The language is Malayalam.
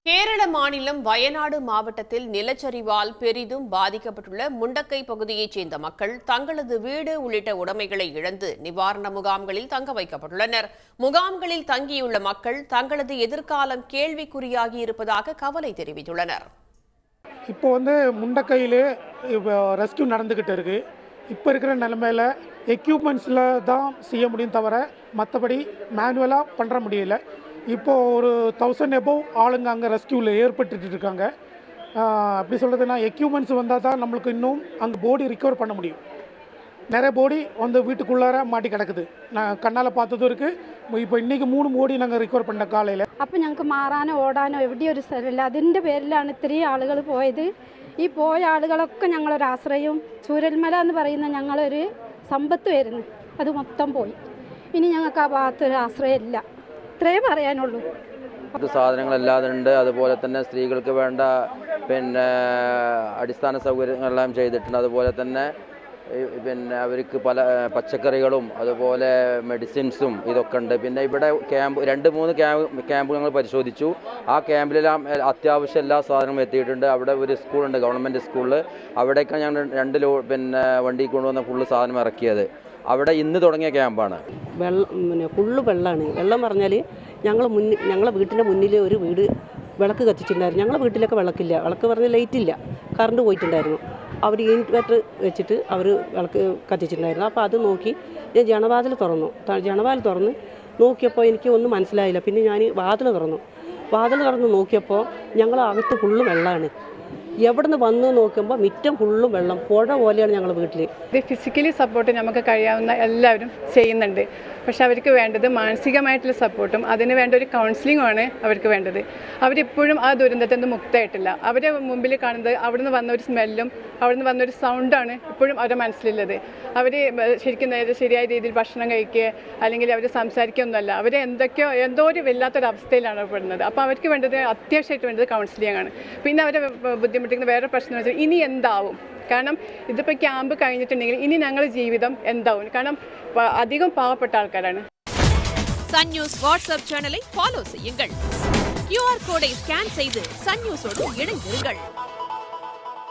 கேரள மாநிலம் வயநாடு மாவட்டத்தில் நிலச்சரிவால் பெரிதும் பாதிக்கப்பட்டுள்ள முண்டக்கை பகுதியைச் சேர்ந்த மக்கள் தங்களது வீடு உள்ளிட்ட உடைமைகளை இழந்து நிவாரண முகாம்களில் தங்க வைக்கப்பட்டுள்ளனர். முகாம்களில் தங்கியுள்ள மக்கள் தங்களது எதிர்காலம் கேள்விக்குறியாகி இருப்பதாக கவலை தெரிவித்துள்ளனர். இப்போ முண்டக்கையிலே ரெஸ்கியூ நடந்துகிட்டு இருக்கு. இப்போ இருக்கிற நிலைமையில எக்யூப்மெண்ட்ஸில் தான் செய்ய முடியும் தவிர மற்றபடி மேனுவலாக பண்ணுற முடியல. இப்போது ஒரு 1000 எபோவ் ஆளுங்க அங்கே ரெஸ்கியூவில் ஏற்பட்டுட்டு இருக்காங்க. அப்படி சொல்கிறதுனா எக்யூப்மெண்ட்ஸ் வந்தால் தான் நம்மளுக்கு இன்னும் அங்கே பாடி ரிகவர் பண்ண முடியும். நிறைய பாடி வீட்டுக்குள்ளார மாட்டி கிடக்குது. நான் கண்ணால் பார்த்ததும் இருக்குது. இப்போ இன்றைக்கி 3 ബോഡി ഞങ്ങൾ റിക്കവർ பண்ண കാലയിൽ. അപ്പോൾ ഞങ്ങൾക്ക് മാറാനോ ഓടാനോ എവിടെയും ഒരു സ്ഥലമില്ല. അതിൻ്റെ പേരിലാണ് ഇത്രയും ആളുകൾ പോയത്. ഈ പോയ ആളുകളൊക്കെ ഞങ്ങളൊരു ആശ്രയവും ചൂരൽമല എന്ന് പറയുന്ന ഞങ്ങളൊരു സമ്പത്തുമായിരുന്നു. അത് മൊത്തം പോയി. ഇനി ഞങ്ങൾക്ക് ആ ഭാഗത്തൊരു ആശ്രയമില്ല. ഇത്രയേ പറയാനുള്ളൂ. സാധനങ്ങളല്ലാതെ ഉണ്ട്. അതുപോലെ തന്നെ സ്ത്രീകൾക്ക് വേണ്ട അടിസ്ഥാന സൗകര്യങ്ങളെല്ലാം ചെയ്തിട്ടുണ്ട്. അതുപോലെ തന്നെ അവർക്ക് പല പച്ചക്കറികളും അതുപോലെ മെഡിസിൻസും ഇതൊക്കെ ഉണ്ട്. പിന്നെ ഇവിടെ 2-3 ക്യാമ്പ് ഞങ്ങൾ പരിശോധിച്ചു. ആ ക്യാമ്പിലെല്ലാം അത്യാവശ്യം എല്ലാ സാധനങ്ങളും എത്തിയിട്ടുണ്ട്. അവിടെ ഒരു സ്കൂളുണ്ട്, ഗവൺമെൻറ് സ്കൂളിൽ. അവിടേക്കാണ് ഞങ്ങൾ 2 വണ്ടി കൊണ്ടുവന്ന ഫുള്ള് സാധനം ഇറക്കിയത്. അവിടെ ഇന്ന് തുടങ്ങിയ ക്യാമ്പാണ്. ഫുള്ള് വെള്ളമാണ്. വെള്ളം പറഞ്ഞാൽ ഞങ്ങളെ വീട്ടിൻ്റെ മുന്നിൽ ഒരു വീട് വിളക്ക് കത്തിച്ചിട്ടുണ്ടായിരുന്നു. ഞങ്ങളെ വീട്ടിലൊക്കെ വിളക്കില്ല. വിളക്ക് പറഞ്ഞാൽ ലൈറ്റില്ല, കറണ്ട് പോയിട്ടുണ്ടായിരുന്നു. അവർ ഇൻവെർട്ടർ വെച്ചിട്ട് അവർ വിളക്ക് കത്തിച്ചിട്ടുണ്ടായിരുന്നു. അപ്പോൾ അത് നോക്കി ഞാൻ ജനവാതിൽ തുറന്ന് നോക്കിയപ്പോൾ എനിക്ക് ഒന്നും മനസ്സിലായില്ല. പിന്നെ ഞാൻ വാതിൽ തുറന്ന് നോക്കിയപ്പോൾ ഞങ്ങൾ അകത്ത് ഫുള്ള് വെള്ളമാണ്. എവിടെ നിന്ന് വന്ന് നോക്കുമ്പോൾ മിറ്റം ഫുള്ളും വെള്ളം, പുഴ പോലെയാണ് ഞങ്ങളുടെ വീട്ടിൽ. ഫിസിക്കലി സപ്പോർട്ട് നമുക്ക് കഴിയാവുന്ന എല്ലാവരും ചെയ്യുന്നുണ്ട്. പക്ഷെ അവർക്ക് വേണ്ടത് മാനസികമായിട്ടുള്ള സപ്പോർട്ടും അതിന് വേണ്ട ഒരു കൗൺസിലിങ്ങുമാണ് അവർക്ക് വേണ്ടത്. അവരിപ്പോഴും ആ ദുരന്തത്തിൽ നിന്ന് മുക്തമായിട്ടില്ല. അവരെ മുമ്പിൽ കാണുന്നത് അവിടുന്ന് വന്ന ഒരു സ്മെല്ലും അവിടുന്ന് വന്നൊരു സൗണ്ടാണ് ഇപ്പോഴും അവരുടെ മനസ്സിലുള്ളത്. അവർ ശരിക്കും ശരിയായ രീതിയിൽ ഭക്ഷണം കഴിക്കുക അല്ലെങ്കിൽ അവർ സംസാരിക്കുകയൊന്നുമല്ല. അവർ എന്തോ ഒരു വല്ലാത്തൊരവസ്ഥയിലാണ് പെടുന്നത്. അപ്പോൾ അവർക്ക് വേണ്ടത് അത്യാവശ്യമായിട്ട് വേണ്ടത് കൗൺസിലിംഗ് ആണ്. പിന്നെ അവരെ ബുദ്ധിമുട്ടിക്കുന്ന വേറെ പ്രശ്നം എന്ന് വെച്ചാൽ ഇനി എന്താവും. കാരണം ഇതിപ്പോൾ ക്യാമ്പ് കഴിഞ്ഞിട്ടുണ്ടെങ്കിൽ ഇനി ഞങ്ങളുടെ ജീവിതം എന്താവും. കാരണം அதிகம் பாவப்பட்ட ஆட்களான. சன் நியூஸ் வாட்ஸ்அப் சேனலை ஃபாலோ செய்யுங்கள். QR கோடை ஸ்கேன் செய்து சன் நியூஸோடு இணைந்திருங்கள்.